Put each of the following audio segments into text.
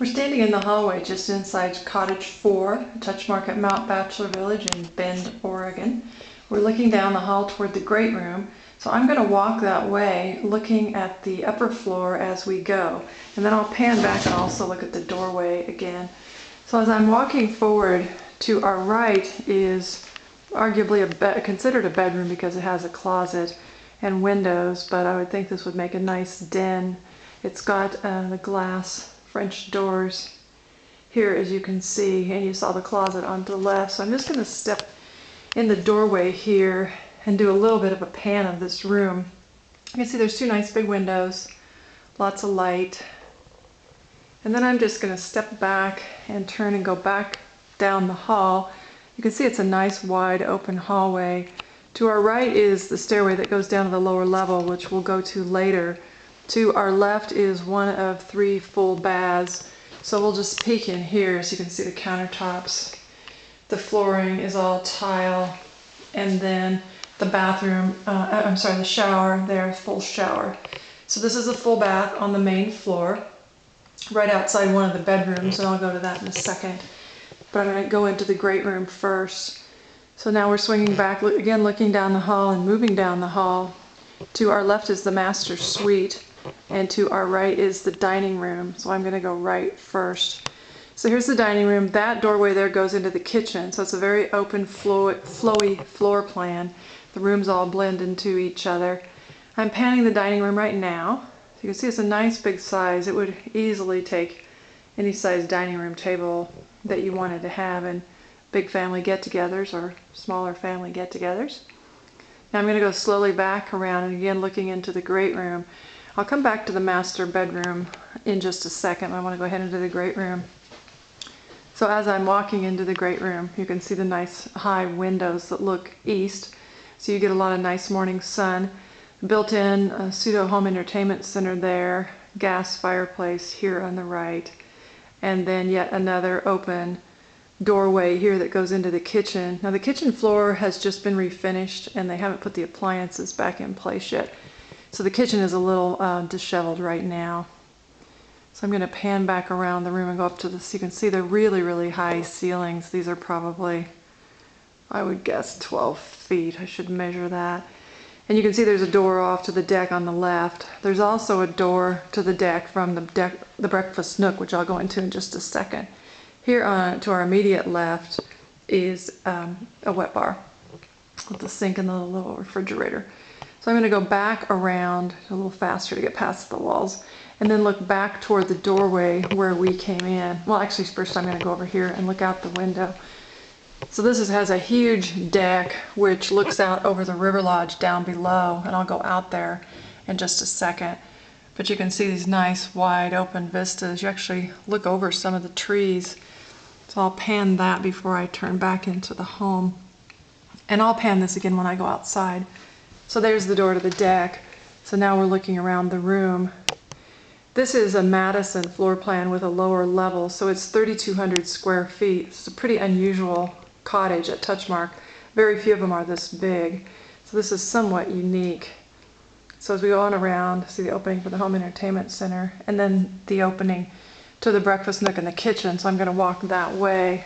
We're standing in the hallway just inside Cottage 4, Touchmark at Mt Bachelor Village in Bend, Oregon. We're looking down the hall toward the great room, so I'm going to walk that way looking at the upper floor as we go. And then I'll pan back and also look at the doorway again. So as I'm walking forward, to our right is arguably considered a bedroom because it has a closet and windows, but I would think this would make a nice den. It's got the glass French doors here, as you can see, and you saw the closet on the left. So I'm just going to step in the doorway here and do a little bit of a pan of this room. You can see there's two nice big windows, lots of light. And then I'm just going to step back and turn and go back down the hall. You can see it's a nice wide open hallway. To our right is the stairway that goes down to the lower level, which we'll go to later. To our left is one of 3 full baths. So we'll just peek in here so you can see the countertops. The flooring is all tile, and then the bathroom, the shower there, full shower. So this is a full bath on the main floor, right outside one of the bedrooms, and I'll go to that in a second. But I'm going to go into the great room first. So now we're swinging back, again looking down the hall and moving down the hall. To our left is the master suite, and to our right is the dining room. So I'm going to go right first. So here's the dining room. That doorway there goes into the kitchen. So it's a very open, flowy floor plan. The rooms all blend into each other. I'm panning the dining room right now. So you can see it's a nice big size. It would easily take any size dining room table that you wanted to have in big family get-togethers or smaller family get-togethers. Now I'm going to go slowly back around and again looking into the great room. I'll come back to the master bedroom in just a second. I want to go ahead into the great room. So as I'm walking into the great room, you can see the nice high windows that look east. So you get a lot of nice morning sun. Built-in pseudo home entertainment center there, gas fireplace here on the right, and then yet another open doorway here that goes into the kitchen. Now the kitchen floor has just been refinished and they haven't put the appliances back in place yet. So the kitchen is a little disheveled right now. So I'm going to pan back around the room and go up to this. You can see the really high ceilings. These are probably, I would guess, 12 feet. I should measure that. And you can see there's a door off to the deck on the left. There's also a door to the deck from the breakfast nook, which I'll go into in just a second. Here to our immediate left is a wet bar with the sink and the little refrigerator. So I'm going to go back around a little faster to get past the walls and then look back toward the doorway where we came in. Well, actually first I'm going to go over here and look out the window. So this has a huge deck which looks out over the river lodge down below, and I'll go out there in just a second. But you can see these nice wide open vistas. You actually look over some of the trees. So I'll pan that before I turn back into the home. And I'll pan this again when I go outside. So there's the door to the deck. So now we're looking around the room. This is a Madison floor plan with a lower level, so it's 3,200 square feet. It's a pretty unusual cottage at Touchmark. Very few of them are this big. So this is somewhat unique. So as we go on around, see the opening for the home entertainment center, and then the opening to the breakfast nook in the kitchen. So I'm going to walk that way.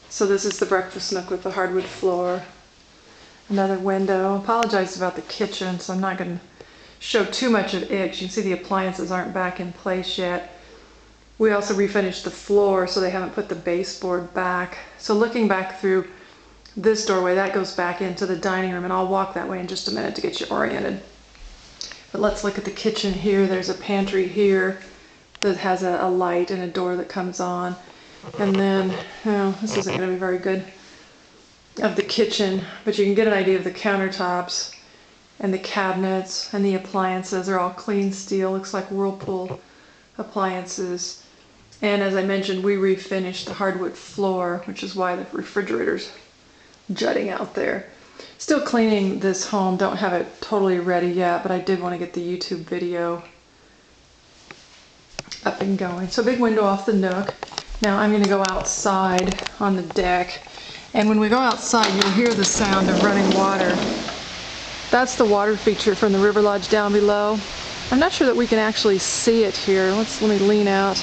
So this is the breakfast nook with the hardwood floor. Another window. I apologize about the kitchen, so I'm not going to show too much of it. You can see the appliances aren't back in place yet. We also refinished the floor, so they haven't put the baseboard back. So looking back through this doorway, that goes back into the dining room, and I'll walk that way in just a minute to get you oriented. But let's look at the kitchen here. There's a pantry here that has a light and a door that comes on. And then, this isn't going to be very good of the kitchen, but you can get an idea of the countertops and the cabinets and the appliances. They're all clean steel, looks like Whirlpool appliances. And as I mentioned, we refinished the hardwood floor, which is why the refrigerator's jutting out there. Still cleaning this home, don't have it totally ready yet, but I did want to get the YouTube video up and going. So big window off the nook. Now I'm going to go outside on the deck, and when we go outside you'll hear the sound of running water. That's the water feature from the river lodge down below. I'm not sure that we can actually see it here. Let me lean out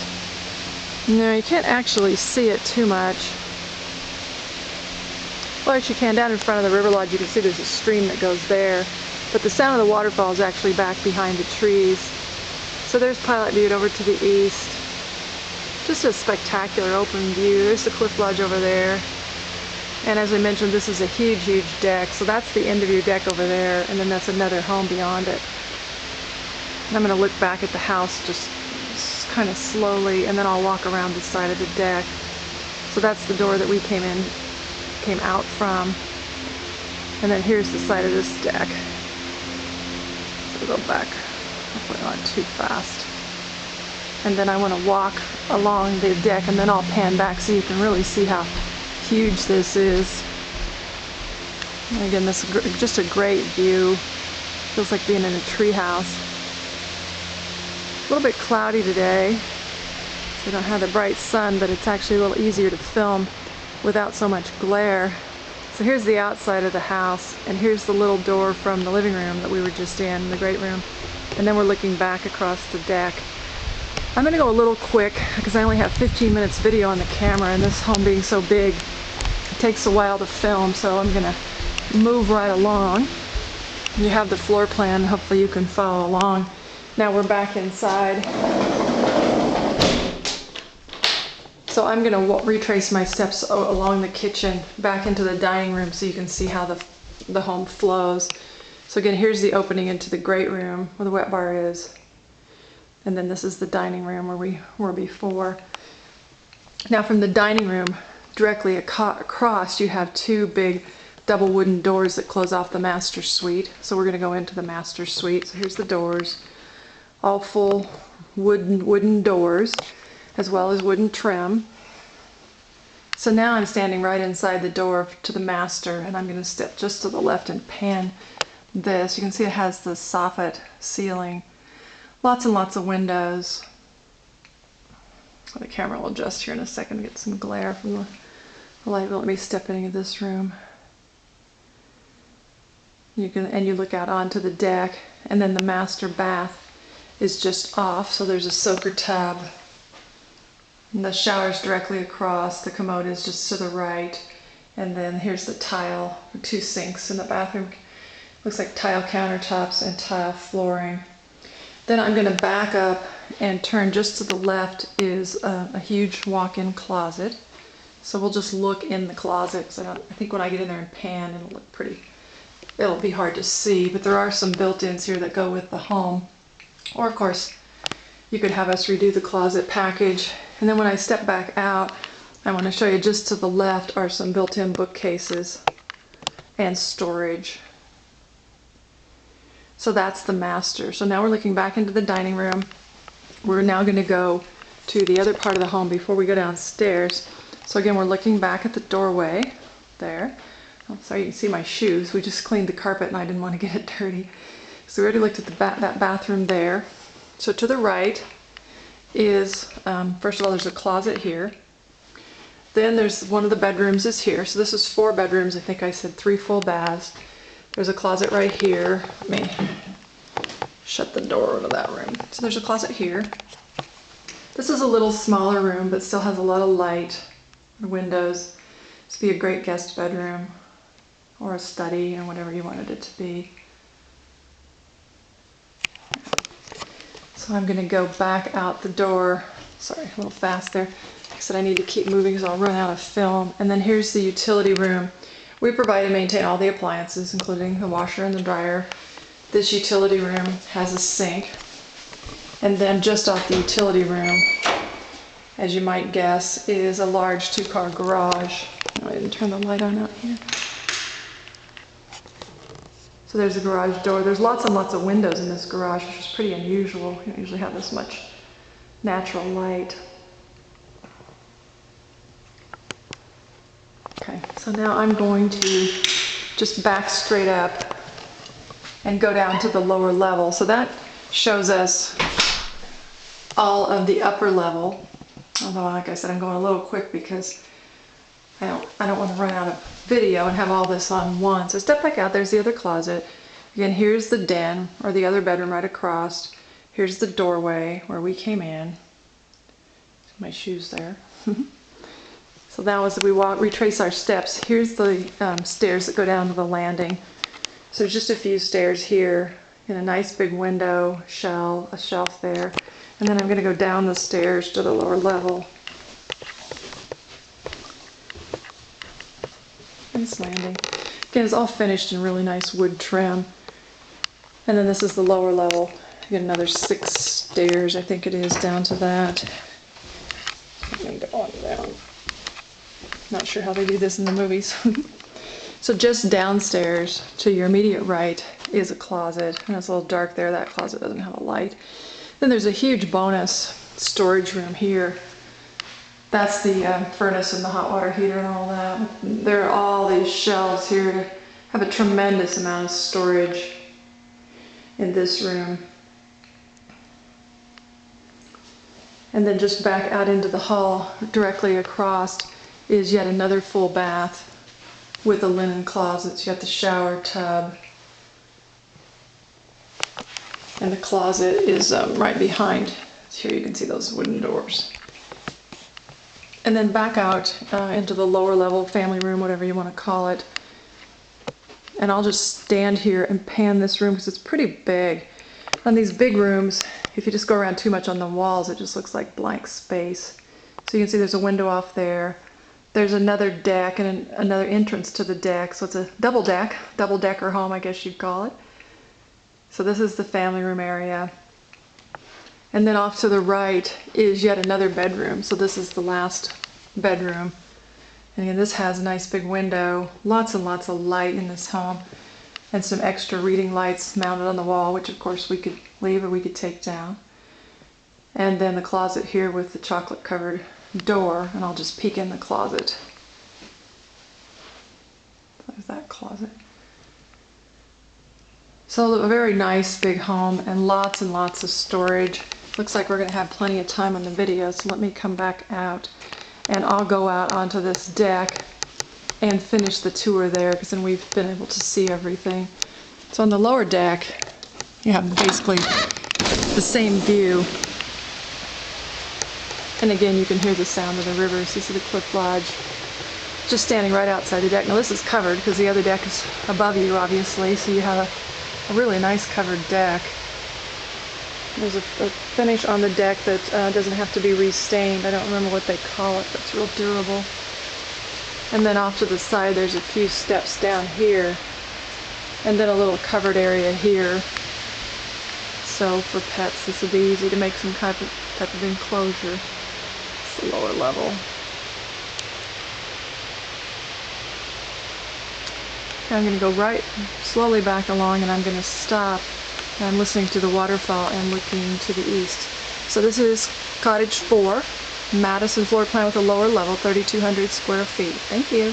No, you can't actually see it too much. Well, as you can down in front of the river lodge, you can see there's a stream that goes there. But the sound of the waterfall is actually back behind the trees. So there's Pilot Butte over to the east. Just a spectacular open view. There's the cliff lodge over there. And as I mentioned, this is a huge, huge deck. So that's the end of your deck over there, and then that's another home beyond it. And I'm going to look back at the house just kind of slowly, and then I'll walk around the side of the deck. So that's the door that we came out from. And then here's the side of this deck. So we'll go back, hopefully not too fast. And then I want to walk along the deck, and then I'll pan back so you can really see how huge this is. And again, this is just a great view. Feels like being in a tree house. A little bit cloudy today, so we don't have the bright sun, but it's actually a little easier to film without so much glare. So here's the outside of the house, and here's the little door from the living room that we were just in, the great room. And then we're looking back across the deck. I'm going to go a little quick because I only have 15 minutes video on the camera, and this home being so big, it takes a while to film, so I'm going to move right along. You have the floor plan, hopefully you can follow along. Now we're back inside. So I'm going to retrace my steps along the kitchen back into the dining room so you can see how the home flows. So again, here's the opening into the great room where the wet bar is. And then this is the dining room where we were before. Now from the dining room, directly across, you have two big double wooden doors that close off the master suite. So we're going to go into the master suite. So here's the doors. All full wooden doors, as well as wooden trim. So now I'm standing right inside the door to the master, and I'm going to step just to the left and pan this. You can see it has the soffit ceiling. Lots and lots of windows. The camera will adjust here in a second to get some glare from the light. Let me step into this room. You look out onto the deck, and then the master bath is just off, so there's a soaker tub. And the shower's directly across, the commode is just to the right, and then here's the tile, two sinks in the bathroom. Looks like tile countertops and tile flooring. Then I'm going to back up and turn just to the left is a huge walk-in closet. So we'll just look in the closet, because I think when I get in there and pan, it'll be hard to see, but there are some built-ins here that go with the home. Or of course, you could have us redo the closet package. And then when I step back out, I want to show you just to the left are some built-in bookcases and storage. So that's the master. So now we're looking back into the dining room. We're now going to go to the other part of the home before we go downstairs. So again, we're looking back at the doorway there. Oh, sorry, you can see my shoes. We just cleaned the carpet and I didn't want to get it dirty. So we already looked at that bathroom there. So to the right is, first of all, there's a closet here. Then there's one of the bedrooms is here. So this is 4 bedrooms. I think I said 3 full baths. There's a closet right here. Let me shut the door to that room. So there's a closet here. This is a little smaller room, but still has a lot of light, windows. This would be a great guest bedroom or a study or whatever you wanted it to be. So I'm going to go back out the door. Sorry, a little fast there. Like I said, I need to keep moving because I'll run out of film. And then here's the utility room. We provide and maintain all the appliances, including the washer and the dryer. This utility room has a sink. And then just off the utility room, as you might guess, is a large 2-car garage. Oh, I didn't turn the light on out here. So there's a garage door. There's lots and lots of windows in this garage, which is pretty unusual. You don't usually have this much natural light. Okay, so now I'm going to just back straight up and go down to the lower level. So that shows us all of the upper level. Although, like I said, I'm going a little quick because I don't want to run out of video and have all this on one. So step back out. There's the other closet. Again, here's the den or the other bedroom right across. Here's the doorway where we came in. my shoes there. So now as we retrace our steps, here's the stairs that go down to the landing. So just a few stairs here, and a nice big window, a shelf there. And then I'm going to go down the stairs to the lower level. Nice landing. Again, it's all finished in really nice wood trim. And then this is the lower level. You get another 6 stairs, I think it is, down to that. I'm going to go on down. Not sure how they do this in the movies. So just downstairs to your immediate right is a closet. And it's a little dark there. That closet doesn't have a light. Then there's a huge bonus storage room here. That's the furnace and the hot water heater and all that. There are all these shelves here to have a tremendous amount of storage in this room. And then just back out into the hall, directly across, is yet another full bath with the linen closets. You got the shower tub. And the closet is right behind. Here you can see those wooden doors. And then back out into the lower level family room, whatever you want to call it. And I'll just stand here and pan this room because it's pretty big. On these big rooms, if you just go around too much on the walls, it just looks like blank space. So you can see there's a window off there. There's another deck and another entrance to the deck. So it's a double-decker home, I guess you'd call it. So this is the family room area. And then off to the right is yet another bedroom. So this is the last bedroom. And again, this has a nice big window, lots and lots of light in this home, and some extra reading lights mounted on the wall, which of course we could leave or we could take down. And then the closet here with the chocolate covered door, and I'll just peek in the closet. There's that closet. So a very nice big home and lots of storage. Looks like we're going to have plenty of time on the video, so let me come back out and I'll go out onto this deck and finish the tour there, because then we've been able to see everything. So on the lower deck you have basically the same view, and again you can hear the sound of the river. So you see the Cliff Lodge just standing right outside the deck. Now this is covered because the other deck is above you, obviously, so you have a really nice covered deck. There's a finish on the deck that doesn't have to be restained. I don't remember what they call it, but it's real durable. And then off to the side there's a few steps down here, and then a little covered area here. So for pets this would be easy to make some type of enclosure. It's the lower level. I'm going to go right slowly back along, and I'm going to stop. I'm listening to the waterfall and looking to the east. So this is Cottage 4, Madison floor plan with a lower level, 3,200 square feet. Thank you.